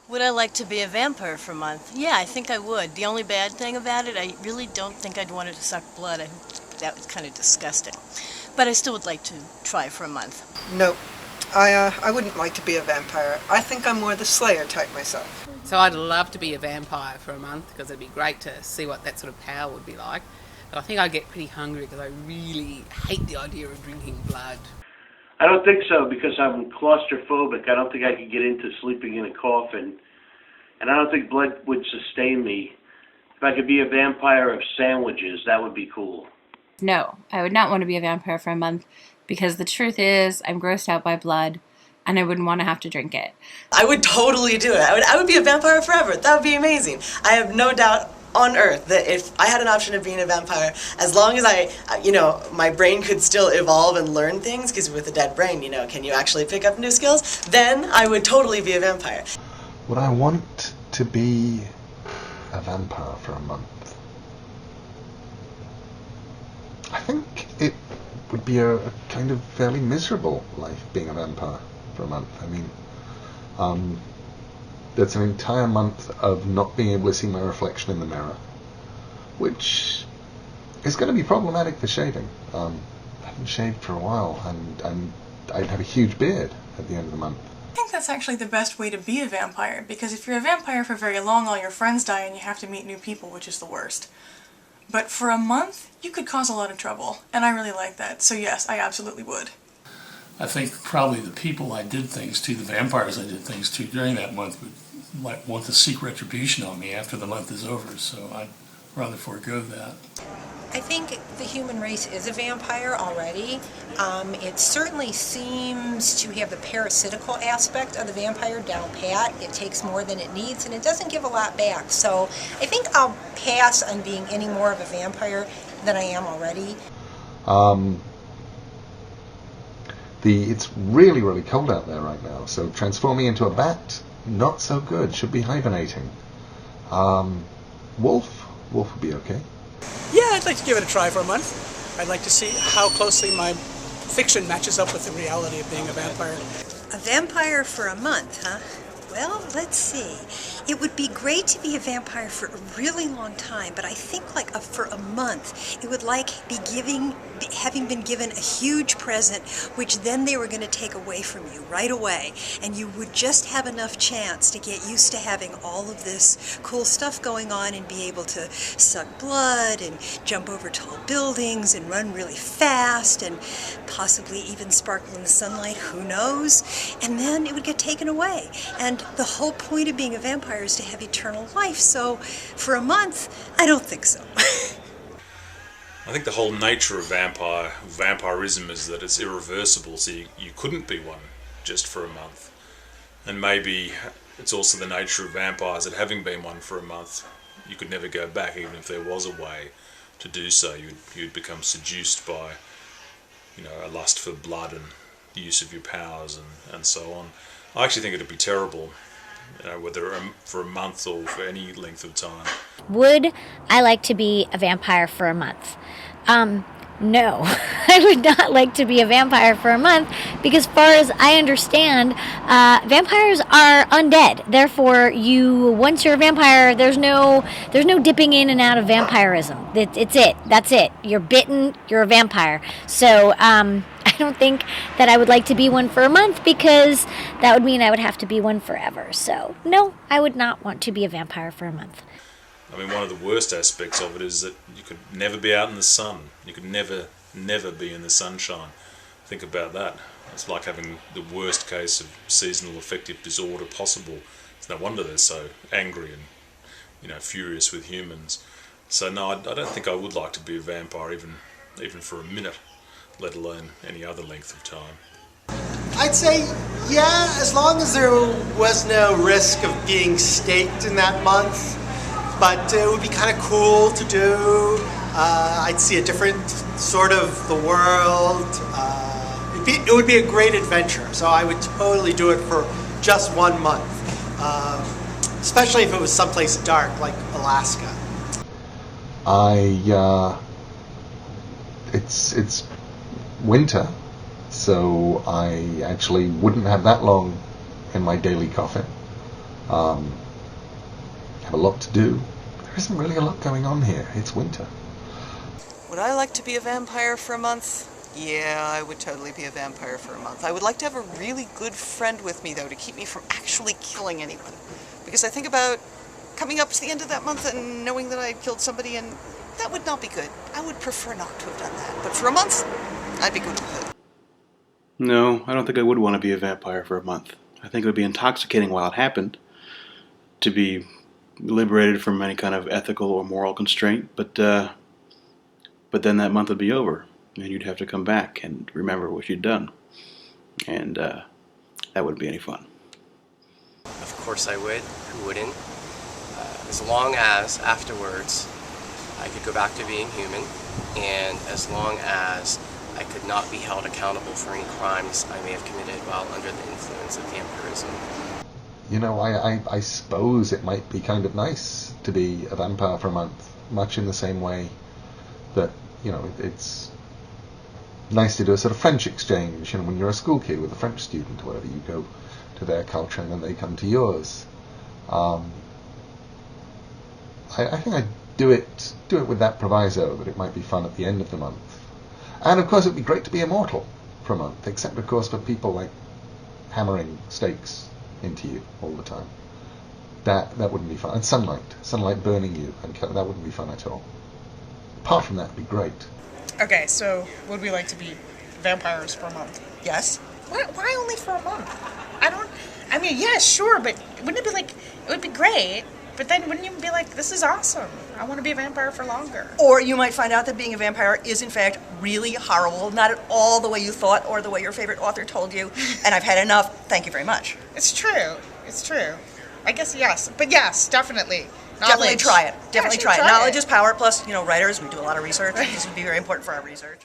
Would I like to be a vampire for a month? Yeah, I think I would. The only bad thing about it, I really don't think I'd want to suck blood. That was kind of disgusting. But I still would like to try for a month. No, I wouldn't like to be a vampire. I think I'm more the Slayer type myself. So I'd love to be a vampire for a month because it'd be great to see what that sort of power would be like. But I think I'd get pretty hungry because I really hate the idea of drinking blood. I don't think so because I'm claustrophobic. I don't think I could get into sleeping in a coffin. And I don't think blood would sustain me. If I could be a vampire of sandwiches, that would be cool. No, I would not want to be a vampire for a month because the truth is I'm grossed out by blood and I wouldn't want to have to drink it. I would totally do it. I would be a vampire forever. That would be amazing. I have no doubt on earth that if I had an option of being a vampire, as long as my brain could still evolve and learn things, because with a dead brain, can you actually pick up new skills? Then I would totally be a vampire. Would I want to be a vampire for a month? I think it would be a kind of fairly miserable life being a vampire for a month. I mean, that's an entire month of not being able to see my reflection in the mirror, which is going to be problematic for shaving. I haven't shaved for a while, and I'd have a huge beard at the end of the month. I think that's actually the best way to be a vampire, because if you're a vampire for very long, all your friends die and you have to meet new people, which is the worst. But for a month, you could cause a lot of trouble, and I really like that, so yes, I absolutely would. I think probably the people I did things to, the vampires I did things to during that month might want to seek retribution on me after the month is over, so I'd rather forego that. I think the human race is a vampire already. It certainly seems to have the parasitical aspect of the vampire down pat. It takes more than it needs, and it doesn't give a lot back. So I think I'll pass on being any more of a vampire than I am already. It's really, really cold out there right now, so transforming into a bat, not so good. Should be hibernating. Wolf would be okay. Yeah, I'd like to give it a try for a month. I'd like to see how closely my fiction matches up with the reality of being a vampire. A vampire for a month, huh? Well, let's see. It would be great to be a vampire for a really long time, but I think for a month, it would be having been given a huge present, which then they were going to take away from you right away, and you would just have enough chance to get used to having all of this cool stuff going on and be able to suck blood and jump over tall buildings and run really fast and possibly even sparkle in the sunlight, who knows? And then it would get taken away. And the whole point of being a vampire is to have eternal life, so for a month, I don't think so. I think the whole nature of vampirism is that it's irreversible, so you couldn't be one just for a month. And maybe it's also the nature of vampires that having been one for a month, you could never go back, even if there was a way to do so. You'd become seduced by, a lust for blood and the use of your powers and so on. I actually think it'd be terrible, whether for a month or for any length of time. Would I like to be a vampire for a month? No, I would not like to be a vampire for a month because, as far as I understand, vampires are undead. Therefore, once you're a vampire, there's no dipping in and out of vampirism. It's it. That's it. You're bitten. You're a vampire. So I don't think that I would like to be one for a month because that would mean I would have to be one forever. So no, I would not want to be a vampire for a month. I mean, one of the worst aspects of it is that you could never be out in the sun. You could never be in the sunshine. Think about that. It's like having the worst case of seasonal affective disorder possible. It's no wonder they're so angry and, furious with humans. So no, I don't think I would like to be a vampire even for a minute, let alone any other length of time. I'd say, yeah, as long as there was no risk of being staked in that month. But it would be kind of cool to do. I'd see a different sort of the world. It would be a great adventure. So I would totally do it for just 1 month. Especially if it was someplace dark like Alaska. It's winter, so I actually wouldn't have that long in my daily coffin. Have a lot to do. There isn't really a lot going on here. It's winter. Would I like to be a vampire for a month? Yeah, I would totally be a vampire for a month. I would like to have a really good friend with me, though, to keep me from actually killing anyone. Because I think about coming up to the end of that month and knowing that I killed somebody, and that would not be good. I would prefer not to have done that. But for a month, I'd be good with it. No, I don't think I would want to be a vampire for a month. I think it would be intoxicating while it happened, to be liberated from any kind of ethical or moral constraint, but then that month would be over, and you'd have to come back and remember what you'd done, and that wouldn't be any fun. Of course I would. Who wouldn't? As long as afterwards I could go back to being human, and as long as I could not be held accountable for any crimes I may have committed while under the influence of vampirism. You know, I suppose it might be kind of nice to be a vampire for a month, much in the same way that, you know, it's nice to do a sort of French exchange, when you're a school kid with a French student or whatever, you go to their culture and then they come to yours. I think I'd do it with that proviso that it might be fun at the end of the month. And of course it would be great to be immortal for a month, except of course for people like hammering stakes into you all the time. That wouldn't be fun. And sunlight burning you, and that wouldn't be fun at all. Apart from that, it'd be great. Okay, so would we like to be vampires for a month? Yes. Why only for a month? I mean, yeah, sure, but wouldn't it be like, it would be great, but then wouldn't you be like, this is awesome, I want to be a vampire for longer? Or you might find out that being a vampire is in fact really horrible, not at all the way you thought or the way your favorite author told you, and I've had enough, thank you very much. It's true. I guess yes, but yes, definitely. Definitely try it. Definitely try it. try Knowledge it. is power, plus, writers, we do a lot of research. This would be very important for our research.